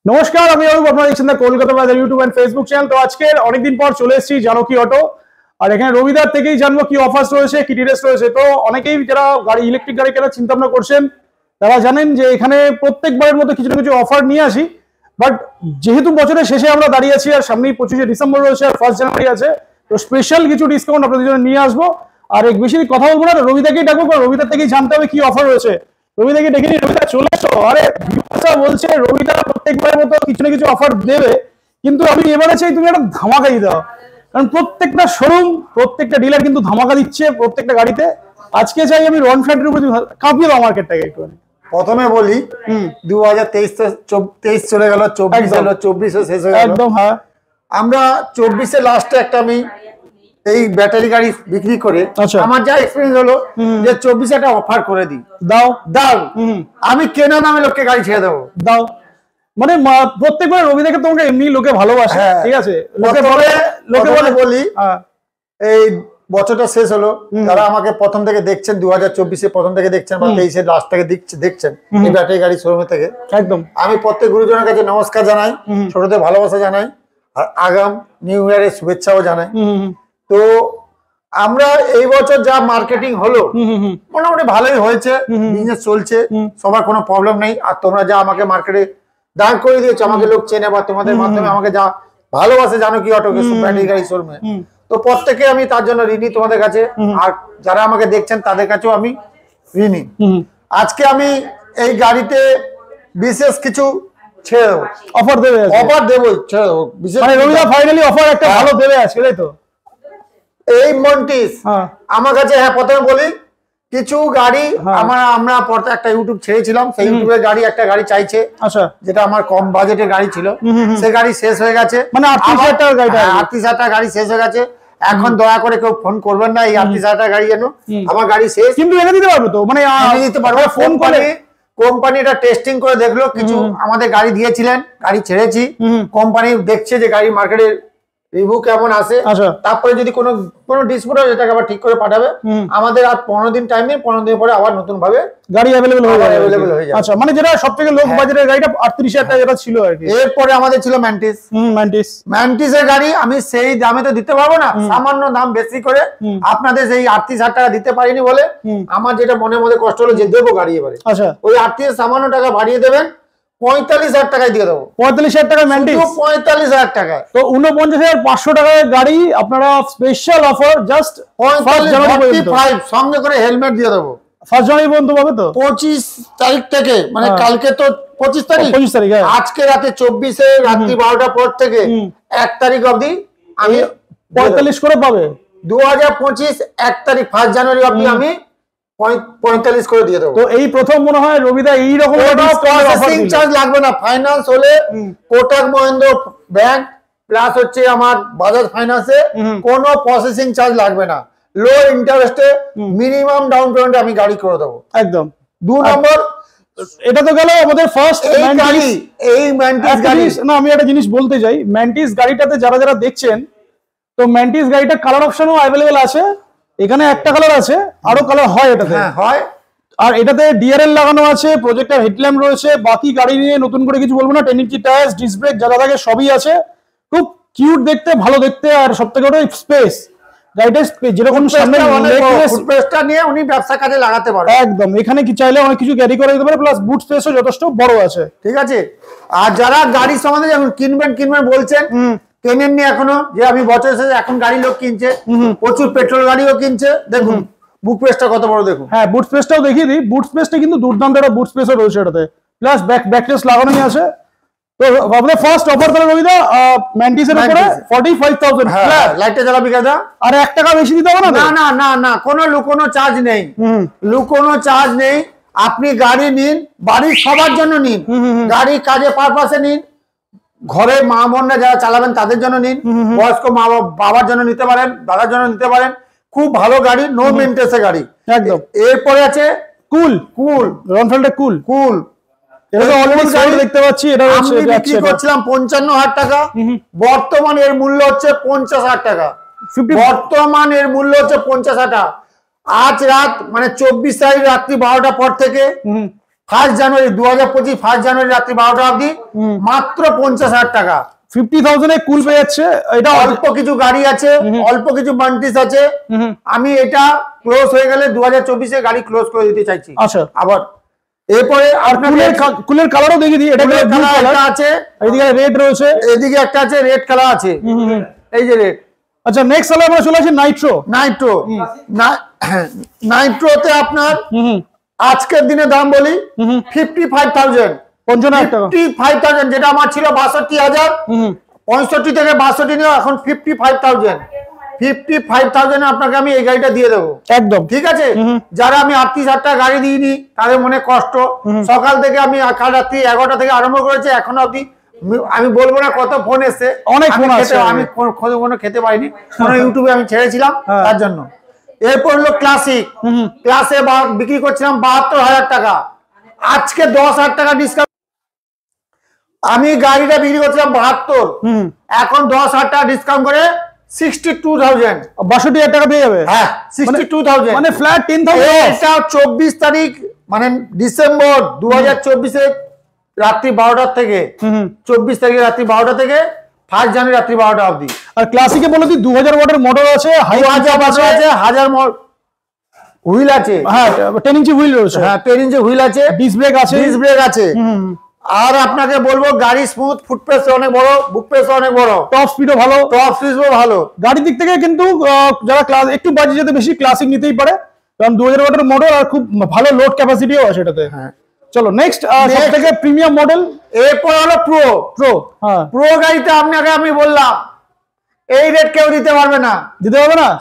নমস্কার, আমি অরূপ। আপনারা দেখছেন কলকাতা বাজার ইউটিউব এন্ড ফেসবুক চ্যানেল। তো আজকের অনেকদিন পর চলে এসেছি জানকী অটো, আর এখানে রবিদার থেকেই জানবো কি অফার্স রয়েছে, কি ডিটেলস রয়েছে। তো অনেকেই যারা গাড়ি ইলেকট্রিক গাড়ি কেনার চিন্তা ভাবনা করছেন তারা জানেন যে এখানে প্রত্যেকবারের মতো কিছু না কিছু অফার নিয়ে আসি। বাট যেহেতু বছরের শেষে আমরা দাঁড়িয়ে আছি আর সামনেই 25শে ডিসেম্বর রয়েছে আর 1 জানুয়ারি আছে, তো স্পেশাল কিছু ডিসকাউন্ট আপনাদের জন্য নিয়ে আসবো। আর এক বেশি কথা বলবো না, রবিদাকেই ডাকবো, কারণ রবিদার থেকেই জানতে হবে কি অফার রয়েছে। রবিদাকে ডেকে নিই। রবিদা চলে এসো। আরে বলছে রবিদা প্রত্যেকবারের মতো কিছু না কিছু অফার দেবে, কিন্তু আমি এবারে চাই তুমি একটা ধামাকা দিয়ে দাও, কারণ প্রত্যেকটা শোরুম প্রত্যেকটা ডিলার কিন্তু ধামাকা দিচ্ছে প্রত্যেকটা গাড়িতে। আজকে চাই আমি রন ফ্ল্যাটের উপর কাঁপিয়ে দাও মার্কেটটাকে একটু। প্রথমে বলি 2023 চলে গেল, 24 হলো, 24 শেষ হয়ে গেল একদম। হ্যাঁ, আমরা 24 লাস্টে একটা আমি এই ব্যাটারি গাড়ি বিক্রি করে আমার যা এক্সপেরিয়েন্স হলো যে 24 একটা অফার করে দিই, দাও দাও, আমি কেনা দামে লোককে গাড়ি ছেড়ে দেবো, দাও। মানে প্রত্যেকবার রবিদাকে তোমাকে এমনি লোকে ভালোবাসে, ঠিক আছে। লোকে বলে বলি এই বছরটা শেষ হলো, যারা আমাকে প্রথম থেকে দেখছেন 2024 প্রথম থেকে দেখছেন বা 23 লাস্ট থেকে দেখছেন এই ব্যাটারি গাড়ি শোরুম থেকে, একদম আমি প্রত্যেক গুরুজনের কাছে নমস্কার জানাই, ছোটদের ভালোবাসা জানাই, আর আগাম নিউ ইয়ারের শুভেচ্ছাও জানাই। তো আমরা এই বছর যা মার্কেটিং হলো মোটামুটি ভালোই হয়েছে, বিজনেস চলছে, সবার কোনো প্রবলেম নেই। আর তোমরা যা আমাকে মার্কেটে দাঁড় করে দিয়েছো, আমাকে লোক চেনে বা তোমাদের মাধ্যমে আমাকে যা ভালোবাসে জানকী অটোকে ব্যাটারি গাড়ি শোরুমে, তো প্রত্যেকে আমি তার জন্য ঋণী তোমাদের কাছে। আর যারা আমাকে দেখছেন তাদের কাছেও আমি ঋণী। আজকে আমি এই গাড়িতে বিশেষ কিছু ছেড়ে দেবো, অফার দেবো, ছেড়ে দেবো। মানে রবিদা ফাইনালি অফার একটা ভালো দেবে আজকে, তাই তো? এই মন্টিস আমার কাছে, হ্যাঁ প্রথমে বলি কিছু গাড়ি আমরা পরে একটা ইউটিউব ছেড়েছিলাম, সেই ইউটিউবের গাড়ি একটা গাড়ি চাইছে, আচ্ছা, যেটা আমার কম বাজেটের গাড়ি ছিল, সেই গাড়ি শেষ হয়ে গেছে। মানে 38,000 টাকার গাড়িটা, 38,000 টাকার গাড়ি শেষ হয়ে গেছে। এখন দয়া করে কেউ ফোন করবেন না এই 38,000 টাকার গাড়ি যেন, আমার গাড়ি শেষ। কিন্তু এনে দিতে পারবে তো? মানে এনে দিতে পারবো। ফোন করে কোম্পানিটা টেস্টিং করে দেখলো, কিছু আমাদের গাড়ি দিয়েছিলেন, গাড়ি ছেড়েছি, কোম্পানি দেখছে যে গাড়ি মার্কেটে রিভিউ কেমন আসে, তারপরে যদি কোনো ডিসপুট হয় সেটাকে আবার ঠিক করে পাঠাবে। আমাদের আর 15 দিন টাইম নেই, 15 দিন পরে আবার নতুন ভাবে গাড়ি অ্যাভেলেবল হয়ে যাবে। আচ্ছা, মানে যেটা সবথেকে লো বাজেটের গাড়িটা 38,000 টাকা যেটা ছিল আর কি। এরপরে আমাদের ছিল ম্যান্টিসের গাড়ি। আমি সেই দামে তো দিতে পারবো না, সামান্য দাম বেশি করে আপনাদের সেই 38,000 টাকা দিতে পারিনি বলে আমার যেটা মনের মধ্যে কষ্ট হলো যে দেবো গাড়ি এবারে। আচ্ছা, ওই 38 সামান্য টাকা বাড়িয়ে দেবেন, 45,000 টাকায় দিয়ে দেবো। 45,000 টাকা ম্যান্টিস, 45,000 টাকা। তো 49,500 টাকায় গাড়ি আপনারা স্পেশাল অফার জাস্ট 45 সঙ্গে করে হেলমেট দিয়ে দেবো। 1 জানুয়ারি পর্যন্ত পাবে তো? 25 তারিখ থেকে, মানে কালকে তো 25 তারিখ, আজকে রাতে 24 রাত্রি 12টার পর থেকে 1 তারিখ অবধি আমি 45 করে পাবে। 2025 1 তারিখ 1 জানুয়ারি অবধি আমি 45 করে দিয়ে দেবো। তো এই প্রথম মনে হয় রবিদা এইরকম প্রসেসিং চার্জ লাগবে না। ফাইন্যান্স হলে কোটাক মহিন্দ্র ব্যাংক প্লাস হচ্ছে আমার বাজাজ ফাইন্যান্সে কোনো প্রসেসিং চার্জ লাগবে না। লো ইন্টারেস্টে মিনিমাম ডাউন পেমেন্টে আমি গাড়ি করে দেবো একদম। 2 নম্বর, এটা তো গেল আমাদের ফার্স্ট গাড়ি, এই ম্যান্টিস গাড়ি না। আমি একটা জিনিস বলতে চাই, ম্যান্টিস গাড়িটাতে যারা দেখছেন, তো ম্যান্টিস গাড়িটা কালার অপশনও অ্যাভেলেবেল আছে। এখানে একটা কালার আছে, আরো কালার হয় এটাতে, হ্যাঁ হয়। আর এটাতে ডিআরএল লাগানো আছে, প্রজেক্টর হেডল্যাম্প রয়েছে। বাকি গাড়ি নিয়ে নতুন করে কিছু বলবো না, 10 ইঞ্চি টায়ার, ডিস্ক ব্রেক যা থাকে সবই আছে। খুব কিউট দেখতে, ভালো দেখতে, আর সবথেকে বড় স্পেস। গাড়িটা যেরকম সামনে স্পেসটা নিয়ে উনি ব্যবসা কাজে লাগাতে পারে একদম। এখানে কি চাইলে অনেক কিছু ক্যারি করা যেতে পারে, প্লাস বুট স্পেসও যথেষ্ট বড় আছে, ঠিক আছে। আর যারা গাড়ি সম্বন্ধে যখন কিনবেন বলছেন, কেনেননি এখনো, যে আমি বছর শেষে এখন গাড়ি লোক কিনছে, প্রচুর পেট্রোল গাড়িও কিনছে, দেখুন বুট স্পেসটা কত বড় দেখুন। হ্যাঁ, বুট স্পেসটাও দেখিয়ে দিই। বুট স্পেসটা কিন্তু দুর্দান্ত একটা বুট স্পেসও রয়েছে এটাতে, প্লাস ব্যাকরেস্ট লাগানোই আছে। তো আমাদের ফার্স্ট অফার তাহলে রবিদা ম্যান্টিসের উপরে 45,000 ফ্ল্যাট। লাইটটা জ্বালাবি কাদা, আর 1 টাকা বেশি দিতে হবে না। না না না, কোনো লুকোনো চার্জ নেই, লুকোনো চার্জ নেই। আপনি গাড়ি নিন, বাড়ির সবার জন্য নিন, গাড়ি কাজে পারপাসে নিন, ঘরে মা বোনরা যারা চালাবেন তাদের জন্য নিন, বয়স্ক মা বাবার জন্য নিতে পারেন, দাদার জন্য নিতে পারেন। খুব ভালো গাড়ি, নো মেইনটেন্সের গাড়ি একদম। এরপরে আছে কুল রনফিল্ডের কুল। এটা তো অলরেডি গাড়ি দেখতে পাচ্ছি, এটা হচ্ছে বিক্রি করছিলাম 55,000 টাকা, বর্তমান এর মূল্য হচ্ছে 50,000 টাকা। বর্তমান এর মূল্য হচ্ছে 50,000 টাকা। আজ রাত মানে 24 তারিখ রাত্রি 12টার পর থেকে 1 জানুয়ারি 2025 1 জানুয়ারি রাত্রি 12টা অবধি মাত্র 50,000 টাকা। 50,000 এ কুল পেয়ে যাচ্ছে। এটা অল্প কিছু গাড়ি আছে, অল্প কিছু মান্টিস আছে। আমি এটা ক্লোজ হয়ে গেলে 2024 এ গাড়ি ক্লোজ করে দিতে চাইছি। আচ্ছা, আবার এরপরে আর কুলের কালারও দেখিয়ে দিই। এটা ব্লু কালার আছে, এইদিকে রেড রয়েছে, এইদিকে একটা আছে রেড কালার আছে, এই যে রেড। আচ্ছা, নেক্সট সালে আমরা চলে আসি নাইট্রো। নাইট্রোতে আপনার আজকের দিনে দাম বলি 55,000, 55,000, যেটা আমার ছিল 62,000, 65 থেকে 62 নিয়ে এখন 55,000। 55,000 আপনাকে আমি এই গাড়িটা দিয়ে দেবো একদম, ঠিক আছে। যারা আমি 38,000 টাকা গাড়ি দিইনি তাদের মনে কষ্ট। সকাল থেকে আমি কাল রাত্রি 11টা থেকে আরম্ভ করেছি, এখনো অব্দি আমি বলবো না কত ফোন এসছে, অনেক ফোন আছে, আমি কোনো খেতে পারিনি, ইউটিউবে আমি ছেড়েছিলাম তার জন্য। এরপর হলো ক্লাসিক, ক্লাসে বিক্রি করছিলাম 72,000 টাকা, আজকে 10,000 টাকা ডিসকাউন্ট। আমি গাড়িটা বিক্রি করছিলাম 72, এখন 10,000 টাকা ডিসকাউন্ট করে 62,000, 62,000 টাকা পেয়ে যাবে। হ্যাঁ 62,000, মানে ফ্ল্যাট 10,000। এটা 24 তারিখ মানে ডিসেম্বর 2024 এর রাত্রি 12টা থেকে 24 তারিখ রাত্রি 12টা থেকে 1 জানুয়ারি রাত্রি 12টা অবধি। আর ক্লাসিকে বলে দিই 2000 ওয়াটের মোটর আছে, হাই আছে, 1000 হুইল আছে, হ্যাঁ 10 ইঞ্চি হুইল রয়েছে, হ্যাঁ 10 ইঞ্চি হুইল আছে, ডিস্ক ব্রেক আছে, আর আপনাকে বলবো গাড়ি স্মুথ, ফুটপেস অনেক বড়, বুকপেস অনেক বড়, টপ স্পিডও ভালো, ভালো। গাড়ির দিক থেকে কিন্তু যারা ক্লাস একটু বাজেট যেতে বেশি ক্লাসিক নিতেই পারে, কারণ 2000 ওয়াটের মোটর আর খুব ভালো লোড ক্যাপাসিটিও আছে এটাতে। হ্যাঁ চলো নেক্সট সবথেকে প্রিমিয়াম মডেল, এরপর হলো প্রো। হ্যাঁ প্রো গাড়িটা আপনাকে আমি বললাম এই রেট কেউ দিতে পারবে না,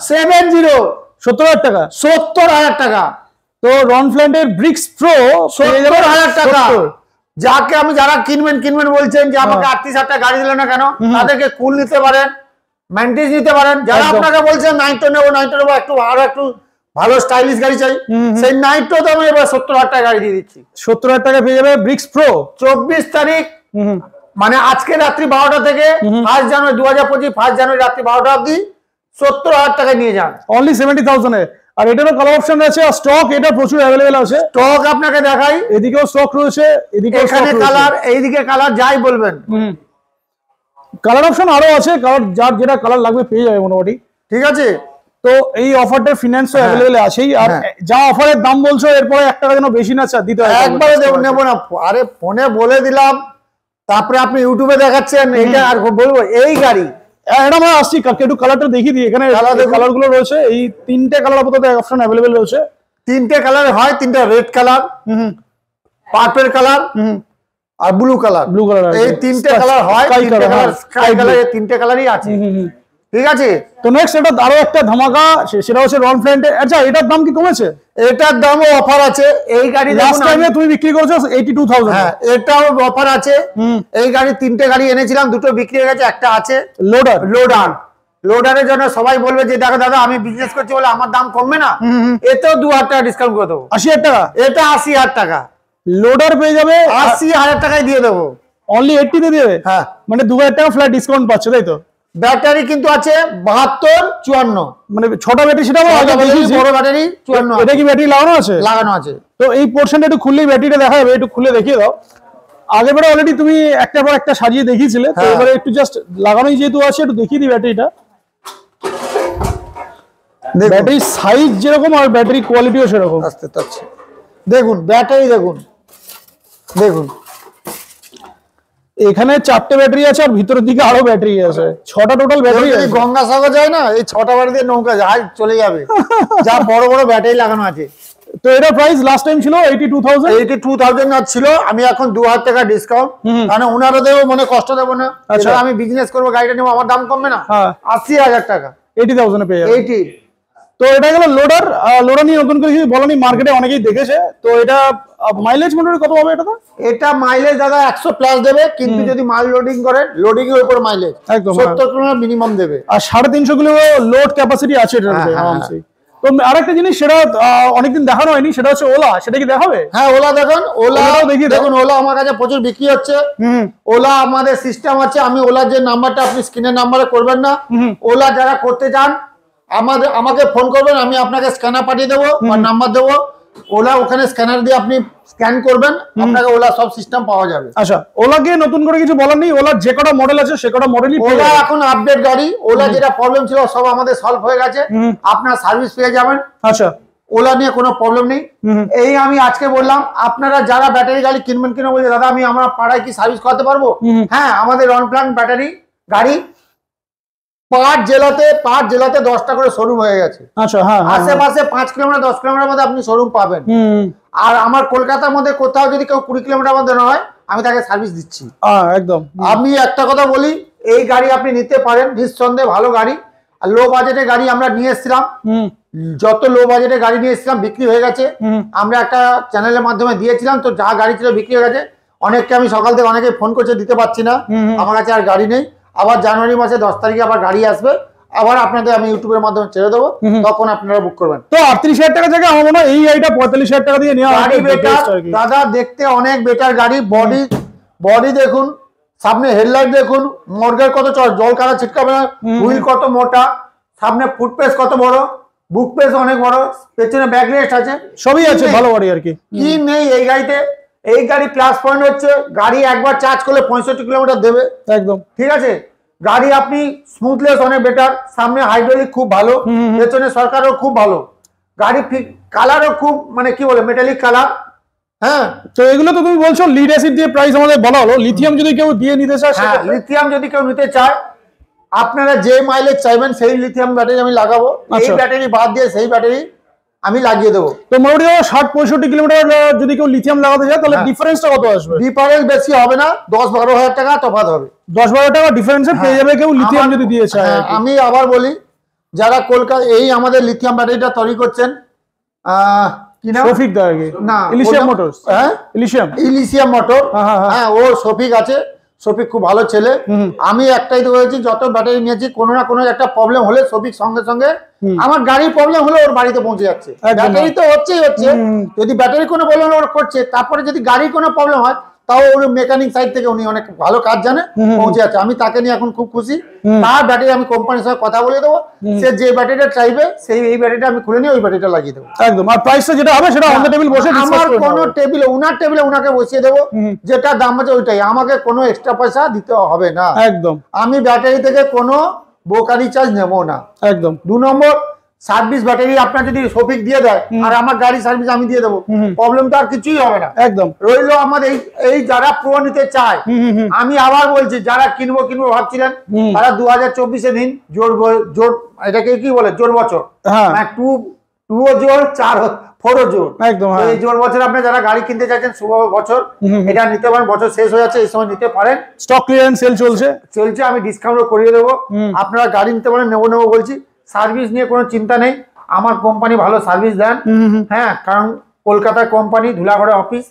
70,000 টাকা, 70,000 টাকা। তো রনফ্ল্যান্ডের ব্রিক্স প্রো 70,000 টাকা। যাকে আমি যারা কিনবেন বলছেন যে আমাকে 38,000 টাকা গাড়ি দিল না কেন, তাদেরকে কুল নিতে পারেন, ম্যান্টিস নিতে পারেন। যারা আপনাকে বলছেন নাইট্রো নেবো একটু ভালো স্টাইলিশ গাড়ি চাই, সেই নাইট্রো তো আমি এবার 70,000 টাকা গাড়ি দিয়ে দিচ্ছি। 70,000 টাকা পেয়ে যাবে ব্রিক্স প্রো। 24 তারিখ মানে আজকে রাত্রি 12টা থেকে 1 জানুয়ারি 2025 1 জানুয়ারি রাত্রি 12টা অবধি 70,000 টাকা নিয়ে যান, অনলি 70,000 এ। আর এটারও কালার অপশন আছে, আর স্টক এটা প্রচুর অ্যাভেলেবেল আছে। স্টক আপনাকে দেখাই, এদিকেও স্টক রয়েছে, এদিকে এখানে কালার, এইদিকে কালার, যাই বলবেন কালার অপশন আরো আছে, কালার যার যেটা কালার লাগবে পেয়ে যাবে মোটামুটি, ঠিক আছে। তো এই অফারটা ফিনান্সও অ্যাভেলেবেল আছেই। আর যা অফারের দাম বলছো এরপরে 1 টাকা যেন বেশি না দিতে হয়, একবারে নেবো না। আরে ফোনে বলে দিলাম, তারপরে আপনি ইউটিউবে দেখাচ্ছেন, এইটা আর বলবো এই গাড়ি। এটা আমরা আসছি, একটু কালারটা দেখিয়ে দিই। এখানে কালার গুলো রয়েছে, এই 3টে কালার আপাতত অপশন অ্যাভেলেবেল রয়েছে। 3টে কালার হয়, 3টা রেড কালার, পার্পল কালার আর ব্লু কালার। এই 3টে কালার হয়, 3টে কালার স্কাই কালার, এই 3টে কালারই আছে, ঠিক আছে। তো নেক্সট এটা আরো একটা ধামাকা, সেটা হচ্ছে রনফ্ল্যান্ডের। আচ্ছা এটার দাম কি কমেছে? এটার দামও অফার আছে। এই গাড়ি লাস্ট টাইমে তুমি বিক্রি করেছো 82,000। হ্যাঁ এটাও অফার আছে। এই গাড়ি 3টে গাড়ি এনেছিলাম, 2টো বিক্রি হয়ে গেছে, একটা আছে লোডারের জন্য। সবাই বলবে যে দেখো দাদা আমি বিজনেস করছি বলে আমার দাম কমবে না, এতেও 2,000 টাকা ডিসকাউন্ট করে দেবো। 80,000 টাকা, এটা 80,000 টাকা লোডার পেয়ে যাবে, 80,000 টাকায় দিয়ে দেবো, অনলি 80 তে দেবে। হ্যাঁ মানে 2,000 টাকা ফ্ল্যাট ডিসকাউন্ট পাচ্ছে, তাই তো? ব্যাটারি কিন্তু আছে 72, 54, মানে 6টা ব্যাটারি, সেটা আগে দেখিয়েছি, বড় ব্যাটারি 54। এটা কি ব্যাটারি লাগানো আছে? তো এই পোরশনটা একটু খুললেই ব্যাটারিটা দেখা যাবে, একটু খুলে দেখিয়ে দাও। আগেবারে অলরেডি তুমি একটা পর একটা সাজিয়ে দেখিয়েছিলে, তো এবারে একটু জাস্ট লাগানোই যেহেতু আছে একটু দেখিয়ে দিই ব্যাটারিটা। ব্যাটারি সাইজ যেরকম আর ব্যাটারি কোয়ালিটিও সেরকম। দেখুন ব্যাটারি, দেখুন এখানে 4টে ব্যাটারি আছে, আর ভিতরের দিকে আরো ব্যাটারি আছে, 6টা টোটাল ব্যাটারি আছে। গঙ্গাসাগর যায় না, এই 6টা ব্যাটারি দিয়ে নৌকা যায় চলে যাবে, যা বড় বড় ব্যাটারি লাগানো আছে। তো এটার প্রাইস লাস্ট টাইম ছিল 82,000 আর ছিল। আমি এখন 2,000 টাকা ডিসকাউন্ট, মানে ওনারা দেবো, মনে কষ্ট দেবো না। আচ্ছা আমি বিজনেস করবো, গাড়িটা নেবো, আমার দাম কমবে না। 80,000 টাকা 80,000 এ পেয়ে যাবে। 80। তো এটা গেল লোডার। লোডার নিয়ে নতুন করে কিছু বলা নেই, মার্কেটে অনেকেই দেখেছে। তো এটা মাইলেজ মোটামুটি কত পাবে এটা? এটা মাইলেজ দাদা 100 প্লাস দেবে, কিন্তু যদি মাল লোডিং করেন, লোডিং এর উপর মাইলেজ একদম 70 কিলোমিটার মিনিমাম দেবে, আর 350 কিলো লোড ক্যাপাসিটি আছে এটার আরামসে। তো আরেকটা জিনিস, সেটা অনেকদিন দেখানো হয়নি, সেটা হচ্ছে ওলা। সেটা কি দেখাবে? হ্যাঁ ওলা দেখুন, ওলাও দেখিয়ে দেখুন। ওলা আমার কাছে প্রচুর বিক্রি হচ্ছে। ওলা আমাদের সিস্টেম আছে, আমি ওলার যে নাম্বারটা আপনি স্ক্রিনের নাম্বারে করবেন না, ওলা যারা করতে চান আমাকে ফোন করবেন, আমি আপনাকে স্ক্যানার পাঠিয়ে দেবো আর নাম্বার দেবো, ওলা ওখানে স্ক্যানার দিয়ে আপনি স্ক্যান করবেন, আপনাকে ওলা সব সিস্টেম পাওয়া যাবে। আচ্ছা, ওলাকে নতুন করে কিছু বলার নেই, ওলার যে কটা মডেল আছে সে কটা মডেলই ওলা এখন আপডেট গাড়ি, ওলা যেটা প্রবলেম ছিল সব আমাদের সলভ হয়ে গেছে, আপনার সার্ভিস পেয়ে যাবেন। আচ্ছা, ওলা নিয়ে কোনো প্রবলেম নেই। এই আমি আজকে বললাম, আপনারা যারা ব্যাটারি গাড়ি কিনবেন কিনা বলছে দাদা আমি আমার পাড়ায় কি সার্ভিস করাতে পারবো, হ্যাঁ আমাদের অন প্ল্যান ব্যাটারি গাড়ি পাঁচ জেলাতে 10টা করে শোরুম হয়ে গেছে। আচ্ছা, হ্যাঁ, আশেপাশে 5 কিলোমিটার 10 কিলোমিটার মধ্যে আপনি শোরুম পাবেন। আর আমার কলকাতার মধ্যে কোথাও যদি কেউ 20 কিলোমিটার মধ্যে না হয়, আমি তাকে সার্ভিস দিচ্ছি একদম। আমি একটা কথা বলি, এই গাড়ি আপনি নিতে পারেন নিঃসন্দেহে, ভালো গাড়ি। আর লো বাজেটে গাড়ি আমরা নিয়ে এসেছিলাম, যত লো বাজেটে গাড়ি নিয়ে এসেছিলাম বিক্রি হয়ে গেছে। আমরা একটা চ্যানেলের মাধ্যমে দিয়েছিলাম, তো যা গাড়ি ছিল বিক্রি হয়ে গেছে। অনেককে আমি সকাল থেকে অনেকে ফোন করছে, দিতে পারছি না, আমার কাছে আর গাড়ি নেই। আবার জানুয়ারি মাসে 10 তারিখে আবার গাড়ি আসবে, আবার আপনাদের আমি ইউটিউবের মাধ্যমে ছেড়ে দেবো, তখন আপনারা বুক করবেন। তো 38,000 টাকা জায়গায় আমার মনে হয় এই গাড়িটা 45,000 টাকা দিয়ে নেওয়া গাড়ি বেটার দাদা, দেখতে অনেক বেটার গাড়ি। বডি দেখুন, সামনে হেডলাইট দেখুন, মর্গের কত জল কাদা ছিটকাবে না, হুইল কত মোটা, সামনে ফুটপেস কত বড়, বুক পেস অনেক বড়, পেছনে ব্যাক রেস্ট আছে, সবই আছে, ভালো গাড়ি আর কি। কি নেই এই গাড়িতে? এই গাড়ি প্লাস পয়েন্ট হচ্ছে গাড়ি একবার চার্জ করলে 65 কিলোমিটার দেবে, একদম ঠিক আছে। গাড়ি আপনি স্মুথলেস অনেক বেটার, সামনে হাইড্রোলিক খুব ভালো, পেছনে সরকারও খুব ভালো, গাড়ি কালারও খুব মানে কি বলে মেটালিক কালার। হ্যাঁ, তো এগুলো তো তুমি বলছো লিড অ্যাসিড দিয়ে প্রাইস আমাদের বলা হলো, লিথিয়াম যদি কেউ দিয়ে নিতে চায়, হ্যাঁ লিথিয়াম যদি কেউ নিতে চায়, আপনারা যে মাইলেজ চাইবেন সেই লিথিয়াম ব্যাটারি আমি লাগাবো। এই ব্যাটারি বাদ দিয়ে সেই ব্যাটারি আমি লাগিয়ে দেবো। তো মোটামুটি 60-65 কিলোমিটার যদি কেউ লিথিয়াম লাগাতে চায়, তাহলে ডিফারেন্সটা কত আসবে? ডিফারেন্স বেশি হবে না, 10-12 হাজার টাকা তফাৎ হবে। 10-12 টাকা ডিফারেন্সে পেয়ে যাবে কেউ লিথিয়াম যদি দিয়ে চায়। আমি আবার বলি, যারা কলকাতা এই আমাদের লিথিয়াম ব্যাটারিটা তৈরি করছেন, কি নাম? শফিক দা আগে না, ইলিশিয়াম মোটরস। হ্যাঁ, ইলিশিয়াম মোটর, হ্যাঁ ও শফিক আছে। শফিক খুব ভালো ছেলে। আমি একটাই তো বলেছি, যত ব্যাটারি নিয়েছি কোনো না কোনো একটা প্রবলেম হলে শফিক সঙ্গে সঙ্গে, আমার গাড়ির প্রবলেম হলে ওর বাড়িতে পৌঁছে যাচ্ছে। ব্যাটারি তো হচ্ছে, যদি ব্যাটারি কোনো প্রবলেম ওর করছে, তারপরে যদি গাড়ির কোনো প্রবলেম হয়, তাও ওর মেকানিক সাইড থেকে উনি অনেক ভালো কাজ জানে, পৌঁছে যাচ্ছে। আমি তাকে নিয়ে এখন খুব খুশি। তার ব্যাটারি আমি কোম্পানির সঙ্গে কথা বলে দেবো, সে যে ব্যাটারিটা চাইবে সেই এই ব্যাটারিটা আমি খুলে নিয়ে ওই ব্যাটারিটা লাগিয়ে দেবো একদম। আর প্রাইসটা যেটা হবে সেটা অন দ্য টেবিল বসে আমার কোনো টেবিলে, উনার টেবিলে উনাকে বসিয়ে দেবো, যেটা দাম আছে ওইটাই, আমাকে কোনো এক্সট্রা পয়সা দিতে হবে না। একদম, আমি ব্যাটারি থেকে কোনো বোকারি চার্জ নেবো না। একদম। 2 নম্বর, সার্ভিস ব্যাটারি আপনার যদি শফিক দিয়ে দেয় আর আমার গাড়ি সার্ভিস আমি দিয়ে দেবো, প্রবলেম তো আর কিছুই হবে না। একদম রইলো আমাদের এই যারা প্রো নিতে চায়, আমি আবার বলছি, যারা কিনবো ভাবছিলেন, তারা 2024-এ নিন। জোর এটাকে কি বলে, জোর বছর, টুও জোর, 4ও জোর, একদম। এই জোর বছর আপনি যারা গাড়ি কিনতে চাইছেন, শুভ বছর, এটা নিতে পারেন। বছর শেষ হয়ে যাচ্ছে, এই সময় নিতে পারেন, স্টক ক্লিয়ারেন্স সেল চলছে, আমি ডিসকাউন্টও করিয়ে দেবো। আপনারা গাড়ি নিতে পারেন, নেবো বলছি। সার্ভিস নিয়ে কোনো চিন্তা নেই, আমার কোম্পানি ভালো সার্ভিস দেন। হ্যাঁ, কারণ কলকাতার কোম্পানি, ধুলাগড়ে অফিস,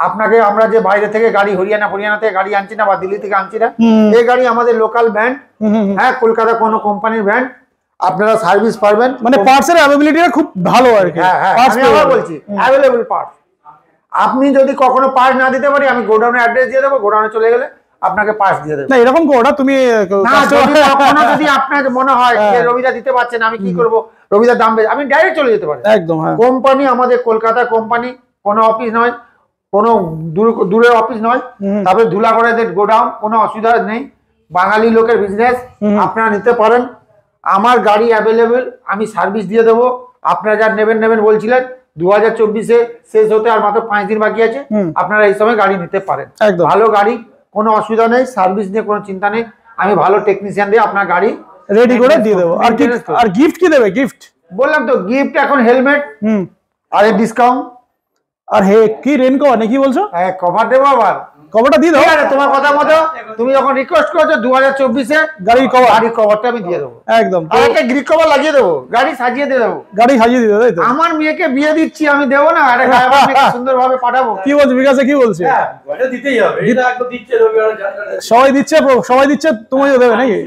আপনাকে আমরা যে বাইরে থেকে গাড়ি হরিয়ানা থেকে গাড়ি আনছি না, বা দিল্লি থেকে আনছি না, এই গাড়ি আমাদের লোকাল ব্র্যান্ড। হ্যাঁ, কলকাতা কোনো কোম্পানির ব্র্যান্ড, আপনারা সার্ভিস পাবেন, মানে পার্টসের অ্যাভেলেবিলিটিটা খুব ভালো আর কি। হ্যাঁ, আমি আবার বলছি অ্যাভেলেবল পার্টস। আপনি যদি কখনো পার্ট না দিতে পারি, আমি গোডাউনের অ্যাড্রেস দিয়ে দেবো, গোডাউনে চলে গেলে আপনাকে পাস দিয়ে দেব। না এরকম কোডা তুমি যদি আপনার মনে হয় যে রবিদা দিতে পারছেন, আমি কি করব, রবিদা দাম বেশি, আমি ডাইরেক্ট চলে যেতে পারি। একদম। কোম্পানি আমাদের কলকাতা কোম্পানি, কোনো অফিস নয়, কোনো দূরের অফিস নয়। তারপরে ধুলাগড়েদের গোডাউন, কোনো অসুবিধা নেই, বাঙালি লোকের বিজনেস, আপনারা নিতে পারেন। আমার গাড়ি অ্যাভেলেবেল, আমি সার্ভিস দিয়ে দেবো। আপনারা যা নেবেন বলছিলেন, 2024-এ শেষ হতে আর মাত্র 5 দিন বাকি আছে, আপনারা এই সময় গাড়ি নিতে পারেন। ভালো গাড়ি, কোনো অসুবিধা নেই, সার্ভিস নিয়ে কোনো চিন্তা নেই, আমি ভালো টেকনিশিয়ান দিয়ে আপনার গাড়ি রেডি করে দিয়ে দেবো। আর গিফট কি দেবে? গিফট বললাম তো, গিফট এখন হেলমেট, আর ডিসকাউন্ট, আর কি রেনকো নাকি বলছো? হ্যাঁ, কভার দেবো। আবার কভারটা দিয়ে দাও। তোমার কথা মতো তুমি যখন রিকোয়েস্ট করেছো, 2024-এ গাড়ির কভারটা আমি দিয়ে দেবো। একদম, আর একটা গ্রিক কভার লাগিয়ে দেবো, গাড়ি সাজিয়ে দিয়ে দেবো। গাড়ি সাজিয়ে দিয়ে দেবো। আমার মেয়েকে বিয়ে দিচ্ছি, আমি দেবো না? আরে সুন্দর ভাবে পাঠাবো। কি বলছো বিকাশে, কি বলছে? দিতেই হবে, এটা একদম দিচ্ছে, সবাই দিচ্ছে, তুমিও দেবে নাকি?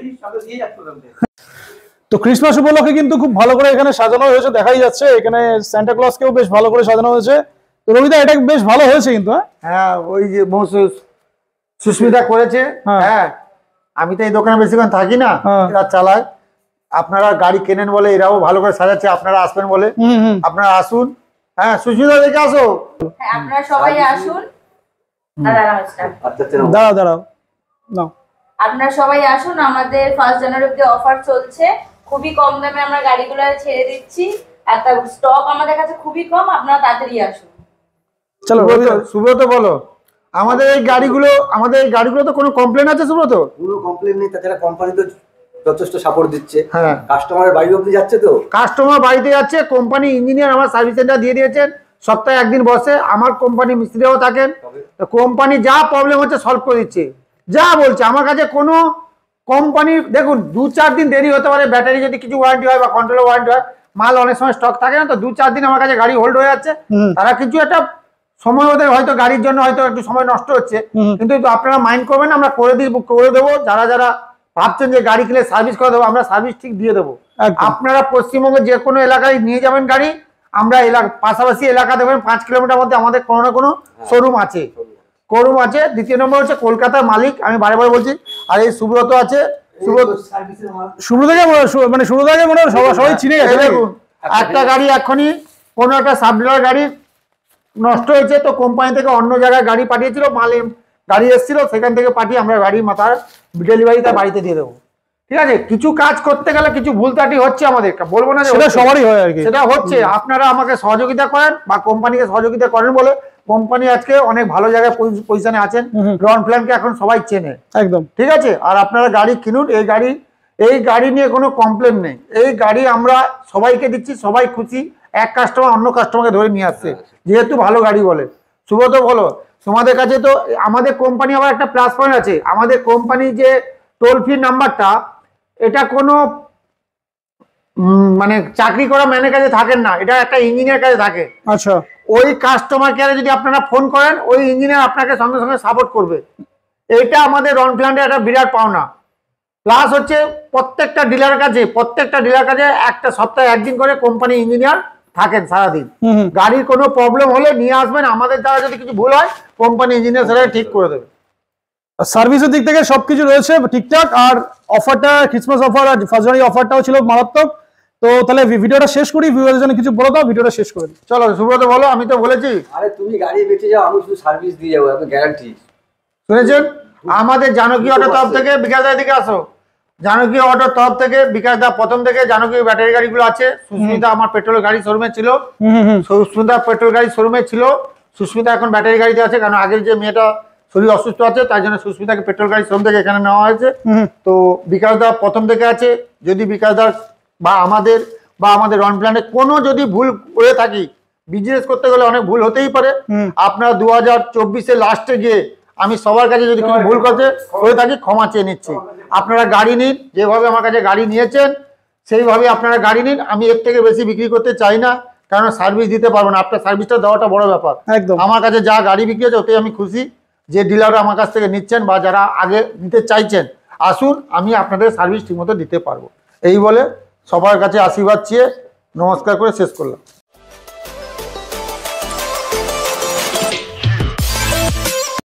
তো ক্রিসমাস উপলক্ষে কিন্তু খুব ভালো করে এখানে সাজানো হয়েছে, দেখাই যাচ্ছে। এখানে সান্টা ক্লজকেও বেশ ভালো করে সাজানো হয়েছে। তো রবিদা, এটা বেশ ভালো হয়েছে কিন্তু। হ্যাঁ, ওই যে সুস্মিতা করেছে। হ্যাঁ, আমি তো এই দোকানে বেশিক্ষণ থাকি না, এরা চালায়। আপনারা গাড়ি কেনেন বলে এরাও ভালো করে সাজাচ্ছে, আপনারা আসবেন বলে। আপনারা আসুন, হ্যাঁ সুস্মিতা দেখে আসো। হ্যাঁ, আপনারা সবাই আসুন। দাঁড়াও নাও। আপনারা সবাই আসুন, আমাদের 1 জানুয়ারি অব্দি অফার চলছে। খুবই কম দামে আমরা গাড়িগুলো ছেড়ে দিচ্ছি। একটা স্টক আমাদের কাছে খুবই কম, আপনারা তাড়াতাড়ি আসুন। চলো সুব্রত বলো, আমাদের এই গাড়িগুলো তো কোনো কমপ্লেন আছে সুব্রত? কোনো কমপ্লেন নেই, তাছাড়া কোম্পানি তো যথেষ্ট সাপোর্ট দিচ্ছে। হ্যাঁ, কাস্টমারের বাড়ি অবধি যাচ্ছে তো। কাস্টমার বাড়িতে যাচ্ছে, কোম্পানি ইঞ্জিনিয়ার আমার সার্ভিস সেন্টার দিয়ে দিয়েছেন, সপ্তাহে একদিন বসে, আমার কোম্পানি মিস্ত্রিরাও থাকেন, তো কোম্পানি যা প্রবলেম হচ্ছে সলভ করে দিচ্ছে। যা বলছে আমার কাছে কোনো কোম্পানি, দেখুন 2-4 দিন দেরি হতে পারে, ব্যাটারি যদি কিছু ওয়ারেন্টি হয় বা কন্ট্রোলের ওয়ারেন্টি হয়, মাল অনেক সময় স্টক থাকে না, তো 2-4 দিন আমার কাছে গাড়ি হোল্ড হয়ে যাচ্ছে। তারা কিছু একটা সময় ওদের হয়তো গাড়ির জন্য হয়তো একটু সময় নষ্ট হচ্ছে, কিন্তু আপনারা মাইন্ড করবেন না, আমরা করে দেবো। যারা যারা ভাবছেন যে গাড়ি কিনে সার্ভিস করে দেবো, আমরা সার্ভিস ঠিক দিয়ে দেবো। আপনারা পশ্চিমবঙ্গের যে কোনো এলাকায় নিয়ে যাবেন গাড়ি, আমরা পাশাপাশি এলাকা দেবেন 5 কিলোমিটার মধ্যে আমাদের কোনো না কোনো শোরুম আছে। দ্বিতীয় নম্বর হচ্ছে কলকাতার মালিক, আমি বারে বারে বলছি। আর এই সুব্রত আছে, সুব্রতকে মনে হয় সবাই চিনে গেছে। দেখুন একটা গাড়ি এখনই কোনো একটা সাব ডিলার গাড়ি নষ্ট হয়েছে, তো কোম্পানি থেকে অন্য জায়গায় গাড়ি পাঠিয়েছিল, গাড়ি এসেছিল, সেখান থেকে পাঠিয়ে আমরা গাড়ি মাথার ডেলিভারি তার বাড়িতে দিয়ে দেবো। ঠিক আছে, কিছু কাজ করতে গেলে কিছু ভুল ত্রুটি হচ্ছে, আমাদের বলবো না সেটা সবারই হয় আর কি, সেটা হচ্ছে। আপনারা আমাকে সহযোগিতা করেন বা কোম্পানিকে সহযোগিতা করেন বলে কোম্পানি আজকে অনেক ভালো জায়গায় পজিশনে আছেন। রন প্ল্যানকে এখন সবাই চেনে একদম, ঠিক আছে। আর আপনারা গাড়ি কিনুন, এই গাড়ি নিয়ে কোনো কমপ্লেন নেই। এই গাড়ি আমরা সবাইকে দিচ্ছি, সবাই খুশি। এক কাস্টমার অন্য কাস্টমারকে ধরে নিয়ে আসছে, যেহেতু ভালো গাড়ি বলে। সুব্রত বলো, তোমাদের কাছে তো আমাদের কোম্পানি আবার একটা প্লাস পয়েন্ট আছে। আমাদের কোম্পানি যে টোল ফ্রি নাম্বারটা, এটা কোনো মানে চাকরি করা ম্যানের কাছে থাকেন না, এটা একটা ইঞ্জিনিয়ার কাছে থাকে। আচ্ছা, ওই কাস্টমার কেয়ারে যদি আপনারা ফোন করেন, ওই ইঞ্জিনিয়ার আপনাকে সঙ্গে সঙ্গে সাপোর্ট করবে। এটা আমাদের রন প্ল্যান্টের একটা বিরাট পাওনা। প্লাস হচ্ছে প্রত্যেকটা ডিলার কাছে একটা সপ্তাহে একদিন করে কোম্পানি ইঞ্জিনিয়ার থাকেন সারাদিন। গাড়ির কোনো প্রবলেম হলে নিয়ে আসবেন, আমাদের দ্বারা যদি কিছু ভুল হয় কোম্পানি ইঞ্জিনিয়ার সেটা ঠিক করে দেবে। সার্ভিসের দিক থেকে সবকিছু রয়েছে ঠিকঠাক। আর অফারটা ক্রিসমাস অফার আর 1 জানুয়ারি অফারটাও ছিল মারাত্মক। তো তাহলে ভিডিওটা শেষ করি, ভিউয়ারদের জন্য কিছু বলো দাও, ভিডিওটা শেষ করে দিই। চলো সুব্রত বলো, আমি তো বলেছি। আরে তুমি গাড়ি বেঁচে যাও, আমি শুধু সার্ভিস দিয়ে যাবো, আমি গ্যারান্টি। শুনেছেন, আমাদের জানকী অটোর তরফ থেকে, বিকাশ দার দিকে আসো, জানকী অটোর তরফ থেকে বিকাশ দা প্রথম থেকে জানকী ব্যাটারি গাড়িগুলো আছে। সুস্মিতা আমার পেট্রোল গাড়ি শোরুমে ছিল, সুস্মিতা পেট্রোল গাড়ি শোরুমে ছিল, সুস্মিতা এখন ব্যাটারি গাড়িতে আছে, কারণ আগের যে মেয়েটা শরীর অসুস্থ আছে, তাই জন্য সুস্মিতাকে পেট্রোল গাড়ি শোরুম থেকে এখানে নেওয়া হয়েছে। তো বিকাশ দা প্রথম থেকে আছে। যদি বিকাশ দার বা আমাদের রন প্ল্যানে কোনো যদি ভুল হয়ে থাকি, বিজনেস করতে গেলে অনেক ভুল হতেই পারে। আপনারা 2024-এর লাস্টে গিয়ে আমি সবার কাছে যদি কোনো ভুল হয়ে থাকি ক্ষমা চেয়ে নিচ্ছি। আপনারা গাড়ি নিন, যেভাবে আমার কাছে গাড়ি নিয়েছেন সেইভাবে আপনারা গাড়ি নিন। আমি এর থেকে বেশি বিক্রি করতে চাই না, কারণ সার্ভিস দিতে পারবো না। আপনার সার্ভিসটা দেওয়াটা বড় ব্যাপার। একদম, আমার কাছে যা গাড়ি বিক্রি হচ্ছে ওতেই আমি খুশি। যে ডিলাররা আমার কাছ থেকে নিচ্ছেন বা যারা আগে নিতে চাইছেন, আসুন, আমি আপনাদের সার্ভিস ঠিকমতো দিতে পারবো। এই বলে সবার কাছে আশীর্বাদ চেয়ে নমস্কার করে শেষ করলাম।